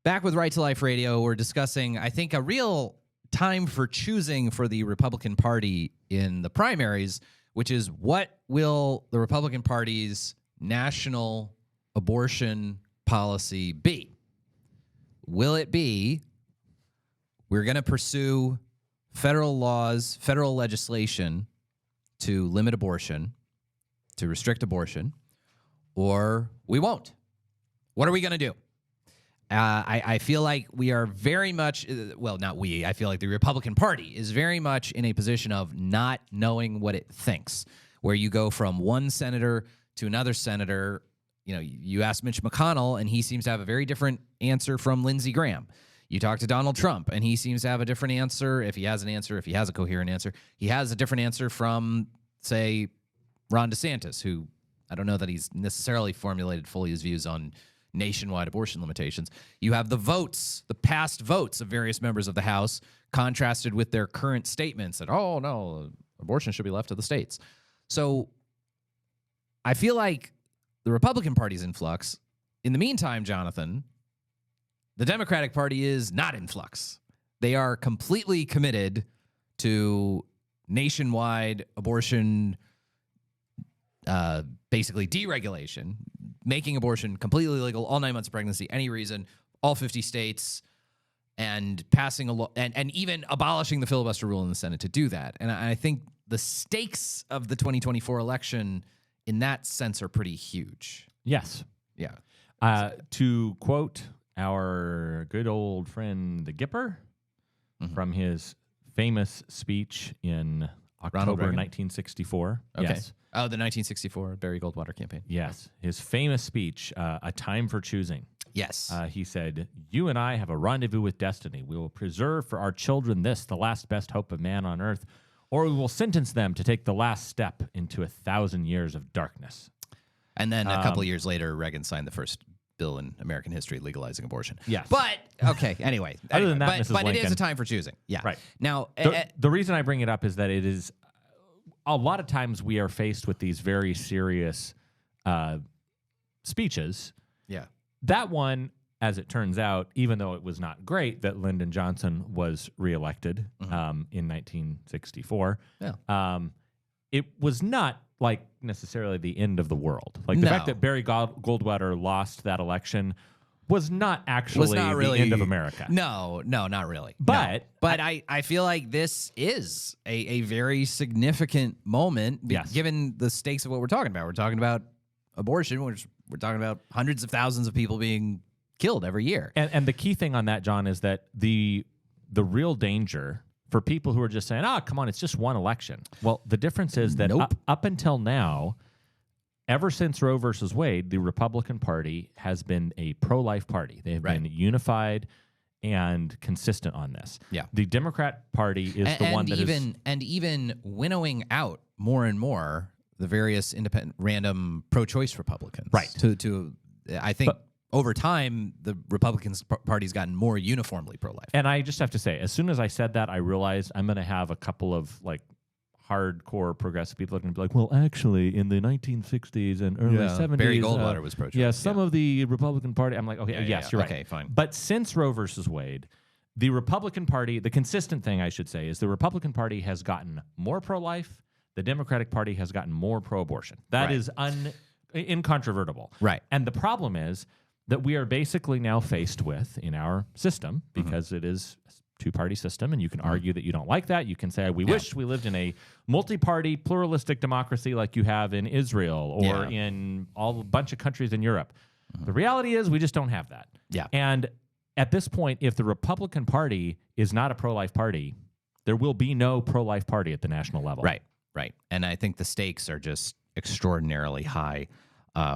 Back with Right to Life Radio, we're discussing, I think, a real time for choosing for the Republican Party in the primaries, which is what will the Republican Party's national abortion policy be? Will it be, we're going to pursue federal laws, federal legislation to limit abortion, to restrict abortion, or we won't? What are we going to do? I feel like we are very much, well, not we, I feel like the Republican Party is very much in a position of not knowing what it thinks, where you go from one senator to another senator. You know, you ask Mitch McConnell, and he seems to have a very different answer from Lindsey Graham. You talk to Donald Trump, and he seems to have a different answer, if he has an answer, if he has a coherent answer. He has a different answer from, say, Ron DeSantis, who I don't know that he's necessarily formulated fully his views on nationwide abortion limitations. You have the votes, the past votes of various members of the House contrasted with their current statements that, oh, no, abortion should be left to the states. So I feel like the Republican Party's in flux. In the meantime, Jonathan, the Democratic Party is not in flux. They are completely committed to nationwide abortion, basically deregulation, making abortion completely legal, all 9 months of pregnancy, any reason, all 50 states, and passing a law, and even abolishing the filibuster rule in the Senate to do that. And I think the stakes of the 2024 election in that sense are pretty huge. Yes. Yeah. To quote our good old friend, the Gipper, from his famous speech in October 1964. Okay. Yes. Oh, the 1964 Barry Goldwater campaign. Yes. His famous speech, A Time for Choosing. Yes. He said, "You and I have a rendezvous with destiny. We will preserve for our children this, the last best hope of man on earth, or we will sentence them to take the last step into 1,000 years of darkness." And then a couple of years later, Reagan signed the first bill in American history legalizing abortion. Yes. But, okay, anyway. Other than that, Mrs. But it Lincoln, is a time for choosing. Yeah. Right. Now, the reason I bring it up is that it is a lot of times we are faced with these very serious speeches. Yeah. That one, as it turns out, even though it was not great that Lyndon Johnson was reelected in 1964, it was not like necessarily the end of the world. Like the fact that Barry Goldwater lost that election was not actually the end of America. No, not really. But I feel like this is a very significant moment, given the stakes of what we're talking about. We're talking about abortion, we're talking about hundreds of thousands of people being killed every year. And the key thing on that, John, is that the real danger for people who are just saying, "Oh, come on, it's just one election." Well, the difference is that up until now, ever since Roe versus Wade, the Republican Party has been a pro-life party. They have been unified and consistent on this. Yeah. The Democrat Party is the one that even winnowing out more and more the various independent, random pro-choice Republicans. Right. To I think over time, the Republican Party's gotten more uniformly pro-life. And I just have to say, as soon as I said that, I realized I'm going to have a couple of like hardcore progressive people are going to be like, well, actually, in the 1960s and early 70s, Barry Goldwater was pro-choice. Yeah, some of the Republican Party. I'm like, okay, yes, you're right. Okay, fine. But since Roe versus Wade, the Republican Party, the consistent thing I should say is the Republican Party has gotten more pro-life. The Democratic Party has gotten more pro-abortion. That is incontrovertible. Right. And the problem is that we are basically now faced with, in our system, because it is a two-party system, and you can argue that you don't like that. You can say, we wish we lived in a multi-party, pluralistic democracy like you have in Israel or in a bunch of countries in Europe. The reality is we just don't have that. Yeah. And at this point, if the Republican Party is not a pro-life party, there will be no pro-life party at the national level. Right. And I think the stakes are just extraordinarily high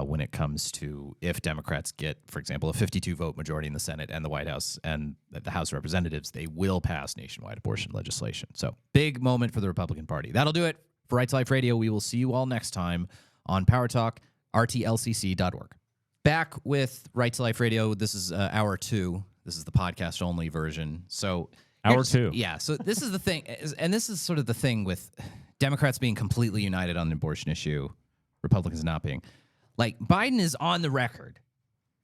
when it comes to if Democrats get, for example, a 52-vote majority in the Senate and the White House and the House of Representatives, they will pass nationwide abortion legislation. So big moment for the Republican Party. That'll do it for Right to Life Radio. We will see you all next time on Power Talk, rtlcc.org. Back with Right to Life Radio. This is hour 2. This is the podcast-only version. So hour 2. Yeah, so this is the thing, and this is sort of the thing with Democrats being completely united on the abortion issue, Republicans not being. Like, Biden is on the record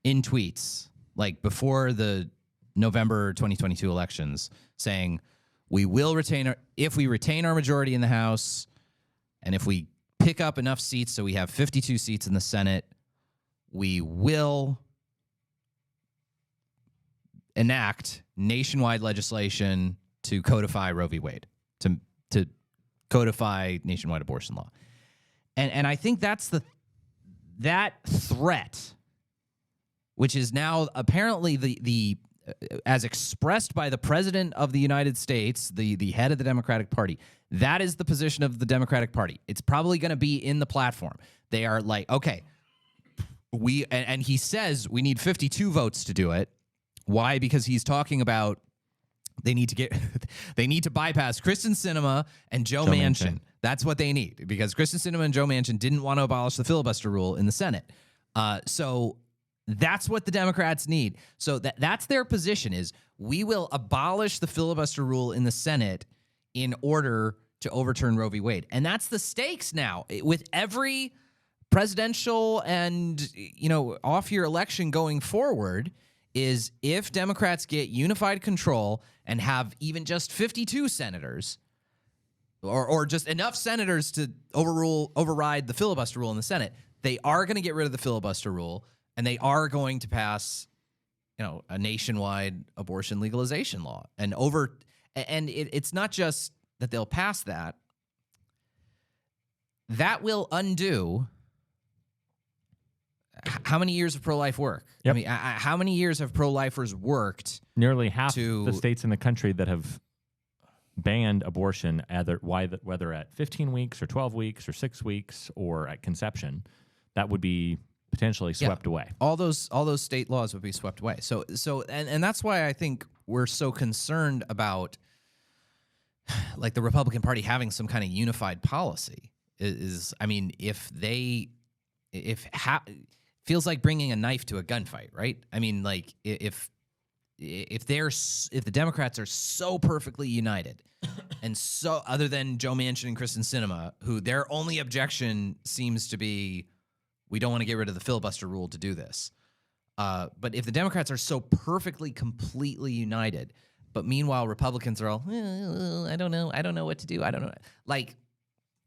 in tweets, like before the November 2022 elections, saying we will retain if we retain our majority in the House, and if we pick up enough seats so we have 52 seats in the Senate, we will enact nationwide legislation to codify Roe v. Wade, to codify nationwide abortion law. And I think that's that threat, which is now apparently the as expressed by the President of the United States, the head of the Democratic Party, that is the position of the Democratic Party. It's probably going to be in the platform. They are like, okay, and he says we need 52 votes to do it. Why? Because he's talking about they need to bypass Kristen Sinema and Joe Manchin. That's what they need, because Kristen Sinema and Joe Manchin didn't want to abolish the filibuster rule in the Senate. So that's what the Democrats need. So that's their position, is we will abolish the filibuster rule in the Senate in order to overturn Roe v. Wade. And that's the stakes now. With every presidential and, off-year election going forward, is if Democrats get unified control and have even just 52 senators, or just enough senators to override the filibuster rule in the Senate, they are going to get rid of the filibuster rule, and they are going to pass, a nationwide abortion legalization law. And it's not just that they'll pass that. That will undo how many years of pro-life work? Yep. I mean, how many years have pro-lifers worked? Nearly half the states in the country that have banned abortion, whether at 15 weeks or 12 weeks or 6 weeks or at conception, that would be potentially swept away. All those state laws would be swept away. So that's why I think we're so concerned about, like, the Republican Party having some kind of unified policy. Feels like bringing a knife to a gunfight, right? I mean, like, if the Democrats are so perfectly united, and so, other than Joe Manchin and Kristen Sinema, who their only objection seems to be, we don't want to get rid of the filibuster rule to do this. But if the Democrats are so perfectly, completely united, but meanwhile Republicans are all, I don't know what to do. I don't know. Like,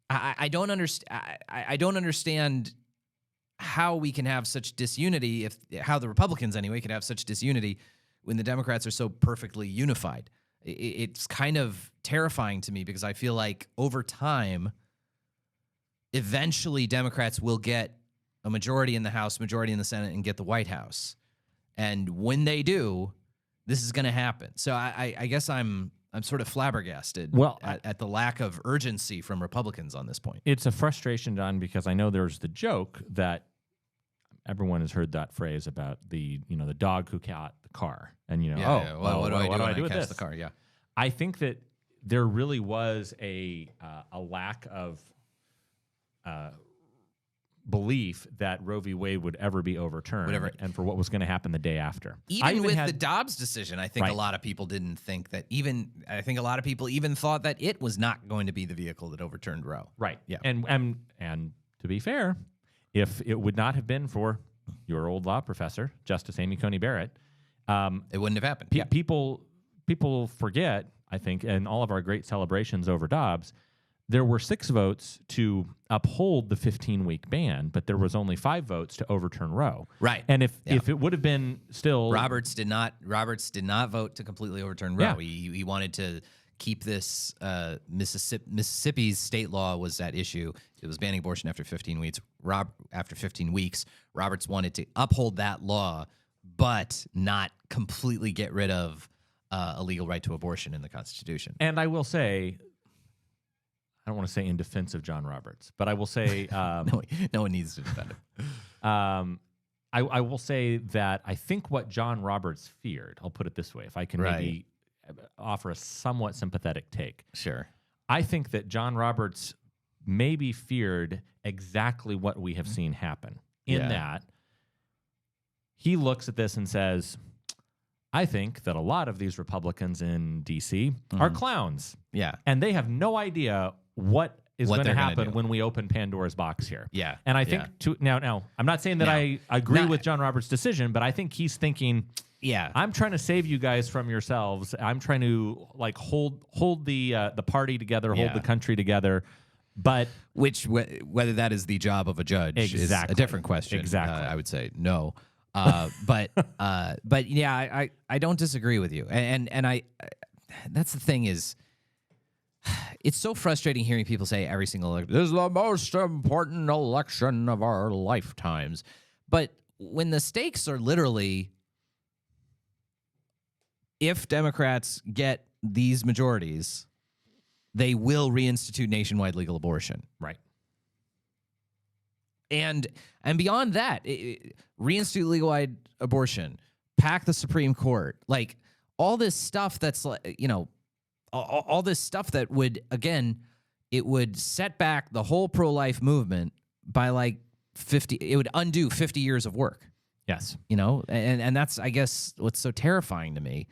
I don't understand. I don't understand how we can have such disunity, how the Republicans anyway can have such disunity when the Democrats are so perfectly unified. It's kind of terrifying to me, because I feel like over time, eventually Democrats will get a majority in the House, majority in the Senate, and get the White House. And when they do, this is going to happen. So I guess I'm sort of flabbergasted at the lack of urgency from Republicans on this point. It's a frustration, Don, because I know there's the joke that everyone has heard that phrase about the dog who caught the car, and what do I do with this? The car, yeah. I think that there really was a lack of belief that Roe v. Wade would ever be overturned, and for what was going to happen the day after. Even with the Dobbs decision, I think a lot of people didn't think that. I think a lot of people even thought that it was not going to be the vehicle that overturned Roe. Right. Yeah. And to be fair, if it would not have been for your old law professor, Justice Amy Coney Barrett, it wouldn't have happened. People forget, I think, in all of our great celebrations over Dobbs, there were 6 votes to uphold the 15-week ban, but there was only 5 votes to overturn Roe. Right. And if it would have been still, Roberts did not vote to completely overturn Roe. Yeah. He wanted to keep this. Mississippi's state law was at issue. It was banning abortion after 15 weeks. After 15 weeks, Roberts wanted to uphold that law, but not completely get rid of a legal right to abortion in the Constitution. And I will say, I don't want to say in defense of John Roberts, but I will say no one needs to defend him. I will say that I think what John Roberts feared, I'll put it this way, if I can maybe offer a somewhat sympathetic take. Sure. I think that John Roberts maybe feared exactly what we have seen happen, in that he looks at this and says, I think that a lot of these Republicans in D.C. are clowns. Yeah. And they have no idea what is what going to they're gonna happen do. when we open Pandora's box here. Yeah. And I think now I'm not saying that I agree with John Roberts' decision, but I think he's thinking, I'm trying to save you guys from yourselves. I'm trying to like hold the party together, hold the country together. But whether that is the job of a judge is a different question. Exactly. I would say no. But yeah, I don't disagree with you. And I that's the thing is, it's so frustrating hearing people say every single election, this is the most important election of our lifetimes. But when the stakes are literally, if Democrats get these majorities, they will reinstitute nationwide legal abortion. Right. And beyond that, reinstitute legal abortion, pack the Supreme Court, like all this stuff that's, all this stuff that would, again, it would set back the whole pro-life movement by like 50, it would undo 50 years of work. Yes. And that's, I guess, what's so terrifying to me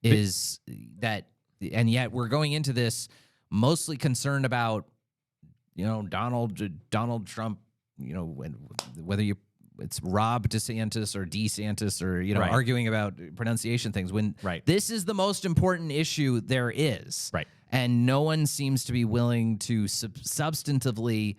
is that, and yet we're going into this mostly concerned about, Donald Trump, whether it's Rob DeSantis or DeSantis or, arguing about pronunciation things when this is the most important issue there is. Right. And no one seems to be willing to substantively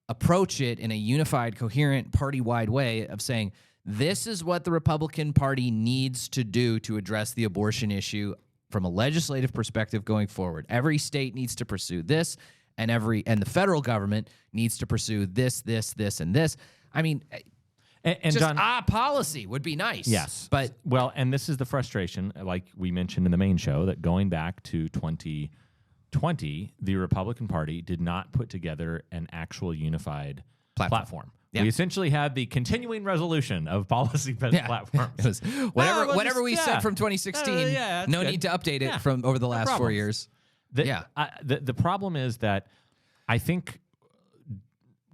approach it in a unified, coherent, party-wide way of saying, this is what the Republican Party needs to do to address the abortion issue from a legislative perspective going forward. Every state needs to pursue this, and the federal government needs to pursue this, and this. I mean, and just John, policy would be nice. Yes. But and this is the frustration, like we mentioned in the main show, that going back to 2020, the Republican Party did not put together an actual unified platform. Yeah. We essentially had the continuing resolution of policy platforms. It was whatever we said from 2016, no need to update it from over the last 4 years. The problem is that I think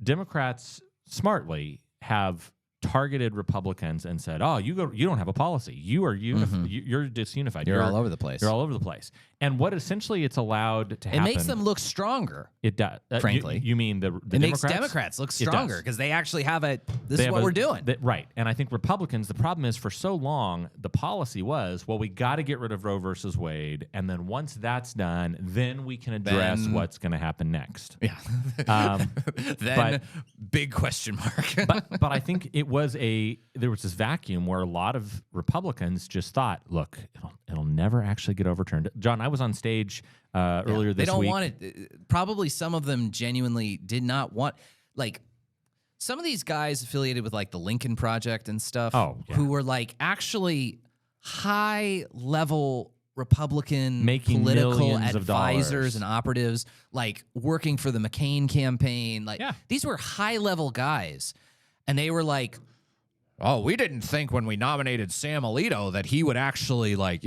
Democrats smartly have targeted Republicans and said, "Oh, you don't have a policy. You're disunified. You're all over the place. You're all over the place." And what essentially it's allowed to happen, it makes them look stronger. It does. Frankly, you mean the it Democrats? makes Democrats look stronger because they actually have this is what we're doing. Right. And I think Republicans, the problem is for so long, the policy was, well, we got to get rid of Roe versus Wade. And then once that's done, then we can address what's going to happen next. Yeah. Big question mark. but I think there was this vacuum where a lot of Republicans just thought, look, it'll never actually get overturned. John, I was on stage earlier this week. They don't want it. Probably some of them genuinely did not want, like, some of these guys affiliated with like the Lincoln Project and stuff who were like actually high level Republican making political advisors and operatives, like working for the McCain campaign. Like these were high level guys. And they were like, oh, we didn't think when we nominated Sam Alito that he would actually vote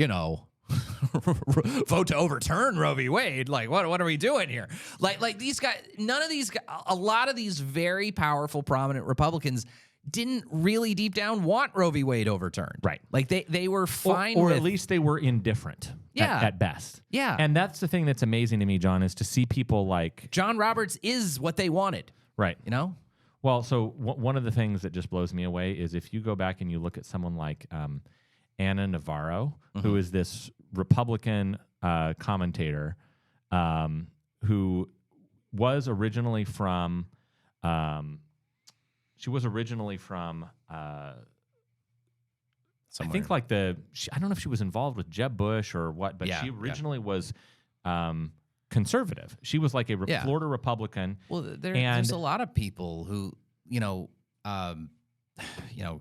to overturn Roe v. Wade. Like, what are we doing here? Like these guys, none of these guys, a lot of these very powerful, prominent Republicans didn't really deep down want Roe v. Wade overturned. Right. Like they were fine or with, at least they were indifferent at best. Yeah. And that's the thing that's amazing to me, John, is to see people like John Roberts is what they wanted. Right. Well, so one of the things that just blows me away is if you go back and you look at someone like Anna Navarro, who is this Republican commentator who was originally from I think like I don't know if she was involved with Jeb Bush or what, but she originally was conservative. She was like a Florida Republican. Well, there's a lot of people who,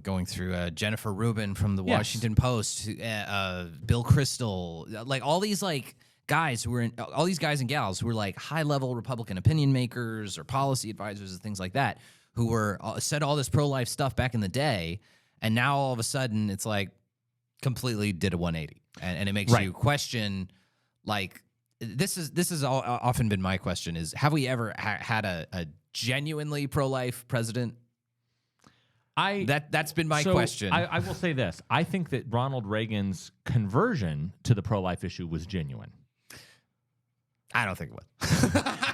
going through Jennifer Rubin from the Washington Post, Bill Kristol, like all these like guys who were all these guys and gals who were like high level Republican opinion makers or policy advisors and things like that, who were said all this pro-life stuff back in the day, and now all of a sudden it's like completely did a 180, and it makes you question like. This has often been my question: is have we ever had a genuinely pro-life president? That's been my question. I will say this: I think that Ronald Reagan's conversion to the pro-life issue was genuine. I don't think it was.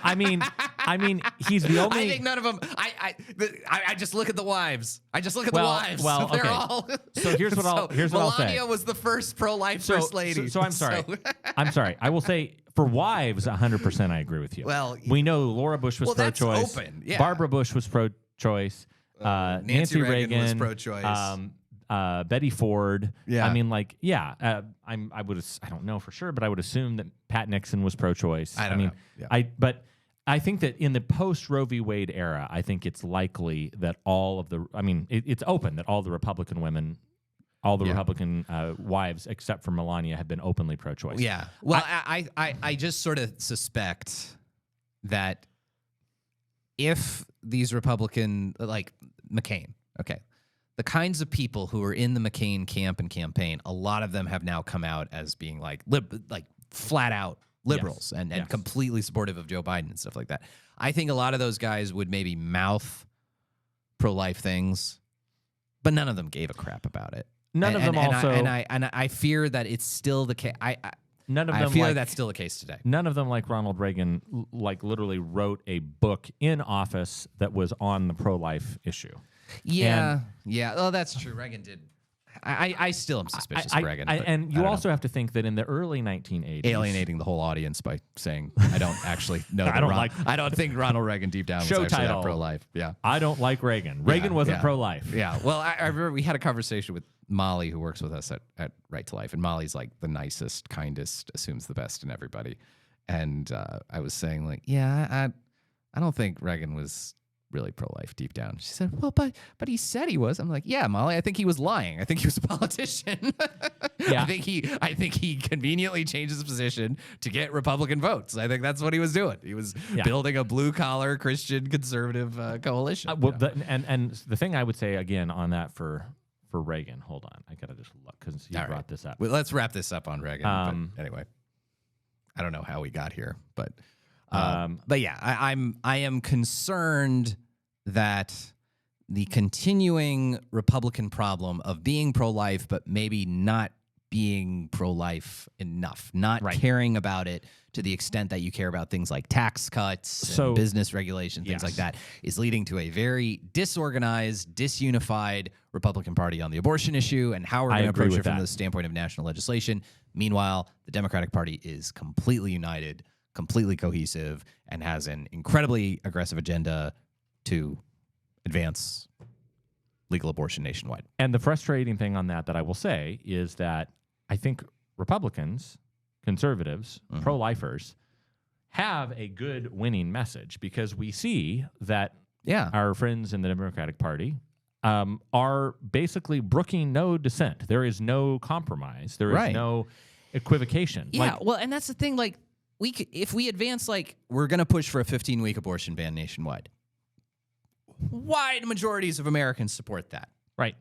I mean, I mean, he's the only. I think none of them. I just look at the wives. I just look at the wives. Well, They're okay. all. So here's what I'll say. Melania was the first pro-life first lady. So I'm sorry. I'm sorry. I will say for wives, 100%. I agree with you. Well, we know Laura Bush was pro-choice. That's open. Yeah. Barbara Bush was pro-choice. Nancy Reagan was pro-choice. Betty Ford. Yeah. I mean, like, yeah. I don't know for sure, but I would assume that Pat Nixon was pro-choice. I don't know. Yeah. But I think that in the post Roe v. Wade era, I think it's likely that it's open that all the Republican women, all the Republican wives, except for Melania, have been openly pro-choice. Yeah. Well, I just sort of suspect that if these Republican, like McCain, okay, the kinds of people who are in the McCain camp and campaign, a lot of them have now come out as being like flat out liberals and completely supportive of Joe Biden and stuff like that. I think a lot of those guys would maybe mouth pro-life things, but none of them gave a crap about it. None of them also. I fear that it's still the case. None of them. I feel that's still the case today. None of them, like Ronald Reagan, like literally wrote a book in office that was on the pro-life issue. Yeah, Oh, that's true. Reagan did. I still am suspicious of Reagan. And you also have to think that in the early 1980s, alienating the whole audience by saying I don't actually know. I don't think Ronald Reagan deep down was actually that pro-life. Yeah, I don't like Reagan. Reagan wasn't pro-life. Yeah. Well, I remember we had a conversation with Molly, who works with us at Right to Life, and Molly's like the nicest, kindest, assumes the best in everybody. And I was saying like, I don't think Reagan was really pro-life deep down. She said, well, but he said he was. I'm like, yeah, Molly, I think he was lying. I think he was a politician. Yeah. I think he conveniently changed his position to get Republican votes. I think that's what he was doing. He was building a blue-collar Christian conservative coalition. And the thing I would say again on that for Reagan, hold on, I gotta just look because you brought this up. Well, let's wrap this up on Reagan. But anyway, I don't know how we got here, but yeah, I am concerned that the continuing Republican problem of being pro-life, but maybe not being pro-life enough, not caring about it to the extent that you care about things like tax cuts and business regulation, things like that, is leading to a very disorganized, disunified Republican Party on the abortion issue and how we're going to approach it from the standpoint of national legislation. Meanwhile, the Democratic Party is completely united, completely cohesive, and has an incredibly aggressive agenda to advance legal abortion nationwide. And the frustrating thing on that I will say is that I think Republicans, conservatives, pro-lifers have a good winning message because we see that our friends in the Democratic Party are basically brooking no dissent. There is no compromise. There is no equivocation. Yeah, well, and that's the thing. Like, if we advance, like, we're going to push for a 15-week abortion ban nationwide, wide majorities of Americans support that. Right.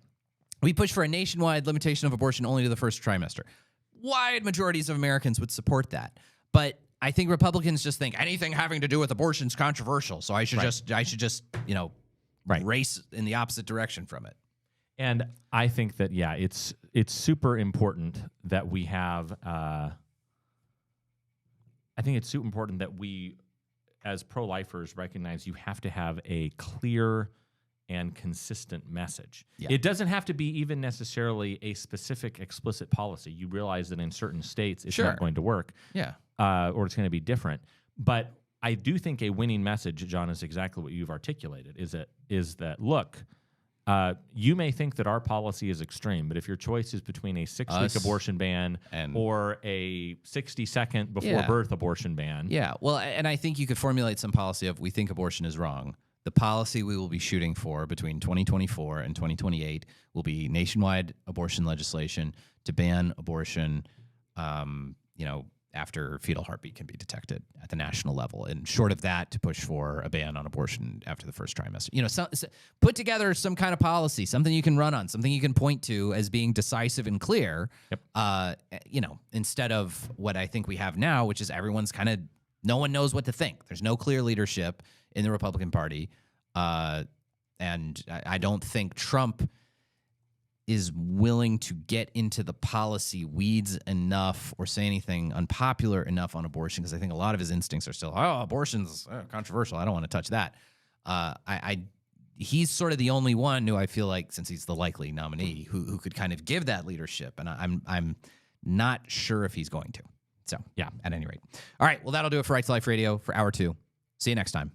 We push for a nationwide limitation of abortion only to the first trimester. Wide majorities of Americans would support that. But I think Republicans just think anything having to do with abortion is controversial, so I should just race in the opposite direction from it. And I think that it's super important that we have. I think it's super important that we, as pro-lifers, recognize you have to have a clear and consistent message. Yeah. It doesn't have to be even necessarily a specific, explicit policy. You realize that in certain states it's not going to work, or it's going to be different. But I do think a winning message, John, is exactly what you've articulated. Is that look, you may think that our policy is extreme, but if your choice is between a 6-week abortion ban or a 60-second before birth abortion ban. Yeah, well, and I think you could formulate some policy of we think abortion is wrong. The policy we will be shooting for between 2024 and 2028 will be nationwide abortion legislation to ban abortion, after fetal heartbeat can be detected at the national level. And short of that, to push for a ban on abortion after the first trimester. Put together some kind of policy, something you can run on, something you can point to as being decisive and clear, instead of what I think we have now, which is everyone's kind of, no one knows what to think. There's no clear leadership in the Republican Party. And I don't think Trump is willing to get into the policy weeds enough or say anything unpopular enough on abortion, because I think a lot of his instincts are still, abortion's controversial. I don't want to touch that. He's sort of the only one who I feel like, since he's the likely nominee, who could kind of give that leadership, and I'm not sure if he's going to. So yeah, at any rate. All right, well, that'll do it for Right to Life Radio for hour 2. See you next time.